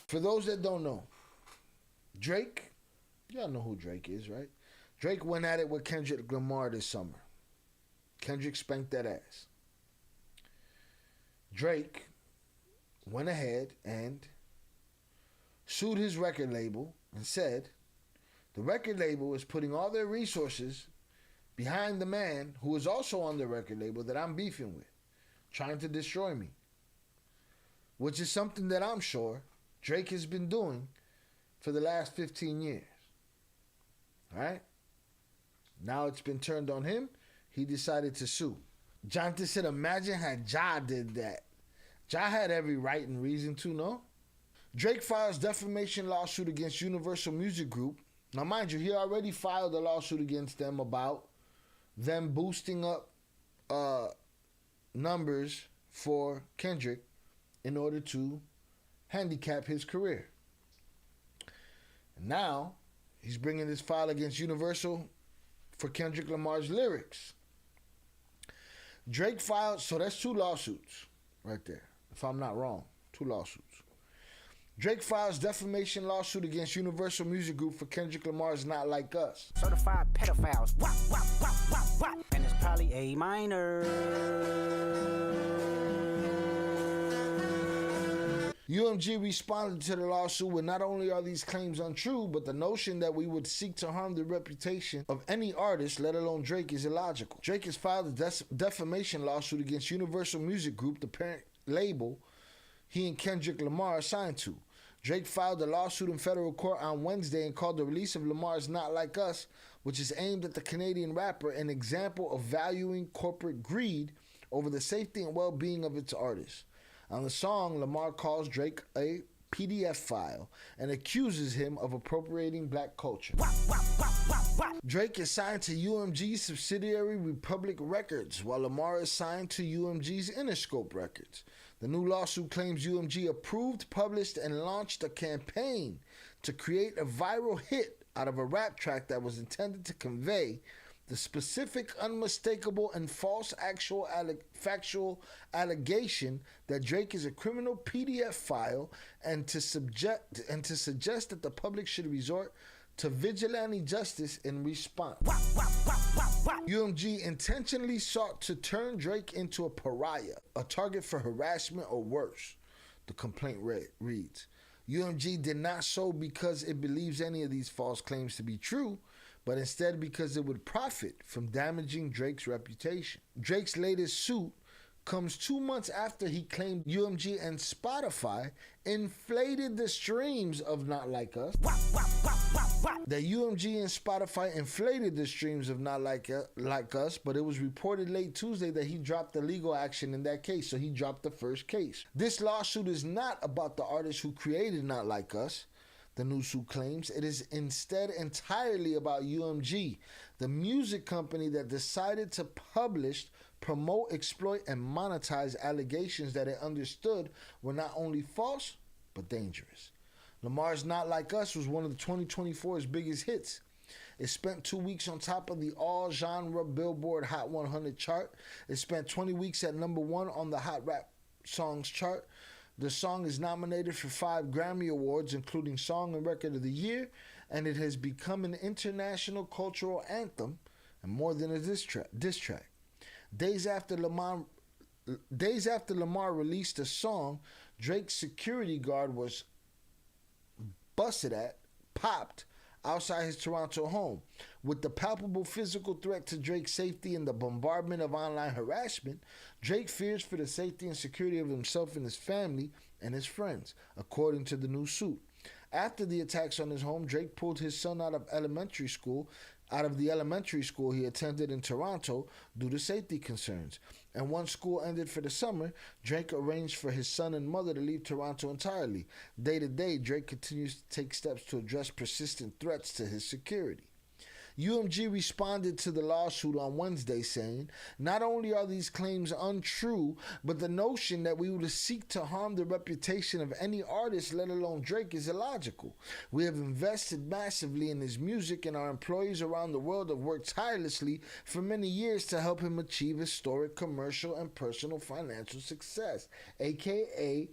For those that don't know, Drake, y'all know who Drake is, right? Drake went at it with Kendrick Lamar this summer. Kendrick spanked that ass. Drake went ahead and sued his record label and said the record label is putting all their resources behind the man who is also on the record label that I'm beefing with, trying to destroy me. Which is something that I'm sure Drake has been doing for the last 15 years. Alright? Now it's been turned on him. He decided to sue. Jonathan said, imagine had Ja did that. Ja had every right and reason to, no? Drake files defamation lawsuit against Universal Music Group. Now, mind you, he already filed a lawsuit against them about them boosting up numbers for Kendrick in order to handicap his career. And now, he's bringing this file against Universal for Kendrick Lamar's lyrics. Drake filed, so that's 2 lawsuits right there, if I'm not wrong. 2 lawsuits. Drake files defamation lawsuit against Universal Music Group for Kendrick Lamar's Not Like Us. Certified pedophiles. Wah, wah, wah, wah, wah. And it's probably A minor. UMG responded to the lawsuit with not only are these claims untrue, but the notion that we would seek to harm the reputation of any artist, let alone Drake, is illogical. Drake has filed a defamation lawsuit against Universal Music Group, the parent label he and Kendrick Lamar are signed to. Drake filed a lawsuit in federal court on Wednesday and called the release of Lamar's Not Like Us, which is aimed at the Canadian rapper, an example of valuing corporate greed over the safety and well-being of its artists. On the song, Lamar calls Drake a PDF file and accuses him of appropriating black culture. Drake is signed to UMG's subsidiary Republic Records, while Lamar is signed to UMG's Interscope Records. The new lawsuit claims UMG approved, published, and launched a campaign to create a viral hit out of a rap track that was intended to convey the specific, unmistakable, and false factual allegation that Drake is a criminal PDF file, and to suggest that the public should resort to vigilante justice in response. UMG intentionally sought to turn Drake into a pariah, a target for harassment or worse, the complaint reads. UMG did not so because it believes any of these false claims to be true, but instead because it would profit from damaging Drake's reputation. Drake's latest suit comes 2 months after he claimed UMG and Spotify inflated the streams of Not Like Us. That UMG and Spotify inflated the streams of Not Like Us, but it was reported late Tuesday that he dropped the legal action in that case, so he dropped the first case. This lawsuit is not about the artist who created Not Like Us, the new suit claims. It is instead entirely about UMG, the music company that decided to publish, promote, exploit, and monetize allegations that it understood were not only false, but dangerous. Lamar's Not Like Us was one of the 2024's biggest hits. It spent 2 weeks on top of the all-genre Billboard Hot 100 chart. It spent 20 weeks at #1 on the Hot Rap Songs chart. The song is nominated for 5 Grammy Awards, including Song and Record of the Year, and it has become an international cultural anthem, and more than a diss track. Days after Lamar released the song, Drake's security guard was popped outside his Toronto home. With the palpable physical threat to Drake's safety and the bombardment of online harassment, Drake fears for the safety and security of himself and his family and his friends, according to the new suit. After the attacks on his home, Drake pulled his son out of the elementary school he attended in Toronto due to safety concerns. And once school ended for the summer, Drake arranged for his son and mother to leave Toronto entirely. Day to day, Drake continues to take steps to address persistent threats to his security. UMG responded to the lawsuit on Wednesday saying, not only are these claims untrue, but the notion that we would seek to harm the reputation of any artist, let alone Drake, is illogical. We have invested massively in his music, and our employees around the world have worked tirelessly for many years to help him achieve historic commercial and personal financial success. AKA,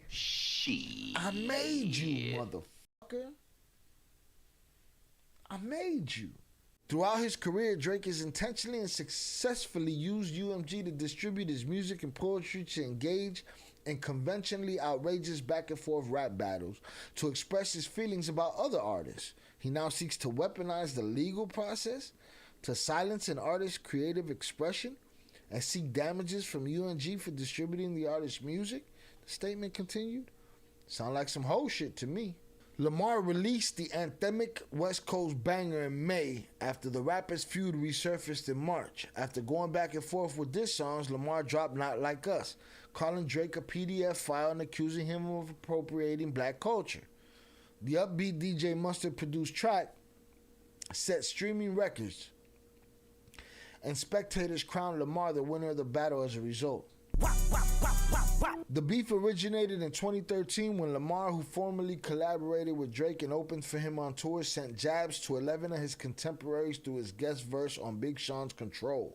I made you, motherfucker. I made you. Throughout his career, Drake has intentionally and successfully used UMG to distribute his music and poetry, to engage in conventionally outrageous back and forth rap battles, to express his feelings about other artists. He now seeks to weaponize the legal process, to silence an artist's creative expression, and seek damages from UMG for distributing the artist's music. The statement continued. Sound like some whole shit to me. Lamar released the anthemic West Coast banger in May after the rapper's Feud resurfaced in March. After going back and forth with diss songs, Lamar dropped Not Like Us, calling Drake a PDF file and accusing him of appropriating black culture. The upbeat DJ Mustard produced track set streaming records, and spectators crowned Lamar the winner of the battle as a result. The beef originated in 2013 when Lamar, who formerly collaborated with Drake and opened for him on tour, sent jabs to 11 of his contemporaries through his guest verse on Big Sean's Control.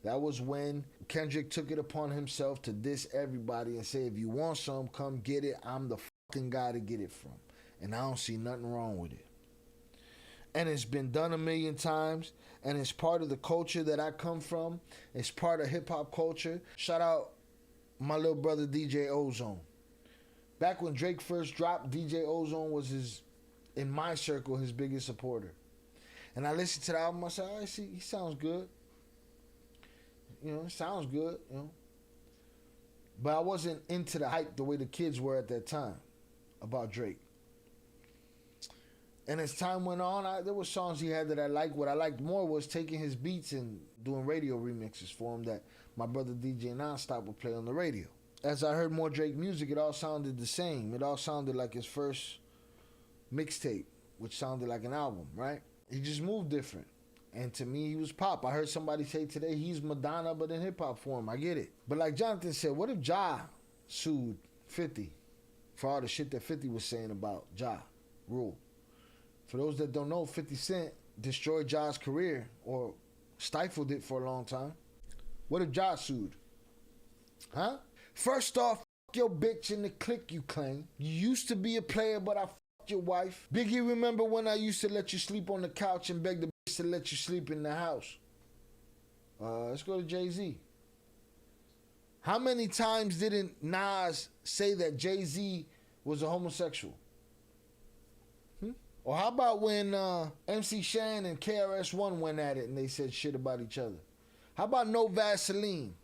That was when Kendrick took it upon himself to diss everybody and say, if you want some, come get it. I'm the fucking guy to get it from. And I don't see nothing wrong with it. And it's been done a million times, and it's part of the culture that I come from. It's part of hip-hop culture. Shout out my little brother DJ Ozone. Back when Drake first dropped, DJ Ozone was in my circle, his biggest supporter. And I listened to the album, I said, I see, he sounds good. You know, it sounds good, you know. But I wasn't into the hype the way the kids were at that time about Drake. And as time went on, there were songs he had that I liked. What I liked more was taking his beats and doing radio remixes for him that my brother DJ Nonstop would play on the radio. As I heard more Drake music, it all sounded the same. It all sounded like his first mixtape, which sounded like an album, right? He just moved different. And to me, he was pop. I heard somebody say today he's Madonna, but in hip-hop form. I get it. But like Jonathan said, what if Ja sued 50 for all the shit that 50 was saying about Ja Rule? For those that don't know, 50 Cent destroyed Ja's career or stifled it for a long time. What if Ja sued? Huh? First off, fuck your bitch in the clique you claim. You used to be a player, but I fucked your wife. Biggie, remember when I used to let you sleep on the couch and beg the bitch to let you sleep in the house? Let's go to Jay-Z. How many times didn't Nas say that Jay-Z was a homosexual? Or how about when MC Shan and KRS-One went at it and they said shit about each other? How about No Vaseline,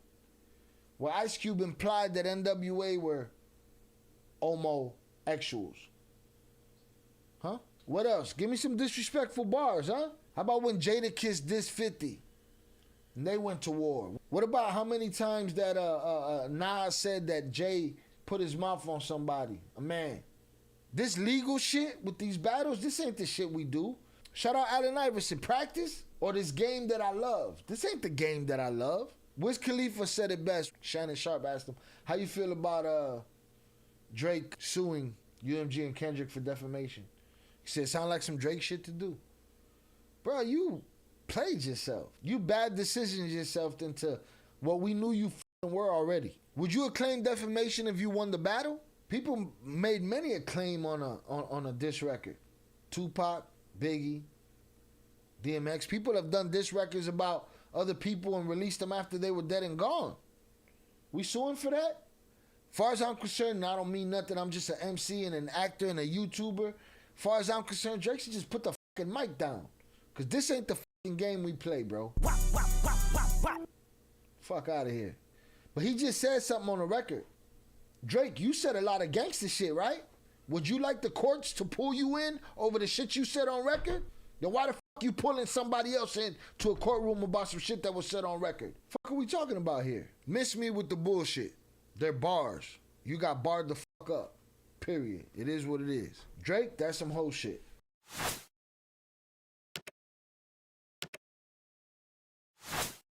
where Ice Cube implied that NWA were homosexuals? Huh? What else? Give me some disrespectful bars, huh? How about when Jadakiss dissed 50 and they went to war? What about how many times that Nas said that Jay put his mouth on somebody, a man? This legal shit with these battles, this ain't the shit we do. Shout out Allen Iverson. Practice or this game that I love? This ain't the game that I love. Wiz Khalifa said it best. Shannon Sharp asked him, how you feel about Drake suing UMG and Kendrick for defamation? He said, sound like some Drake shit to do. Bro, you played yourself. You bad decisions yourself into what we knew you were already. Would you have claimed defamation if you won the battle? People made many a claim on a diss record. Tupac, Biggie, DMX. People have done diss records about other people and released them after they were dead and gone. We suing for that? Far as I'm concerned, I don't mean nothing. I'm just an MC and an actor and a YouTuber. Far as I'm concerned, Drake should just put the fucking mic down. Because this ain't the fucking game we play, bro. Fuck out of here. But he just said something on the record. Drake, you said a lot of gangster shit, right? Would you like the courts to pull you in over the shit you said on record? Then why the fuck you pulling somebody else in to a courtroom about some shit that was said on record? Fuck are we talking about here? Miss me with the bullshit. They're bars. You got barred the fuck up. Period. It is what it is. Drake, that's some whole shit.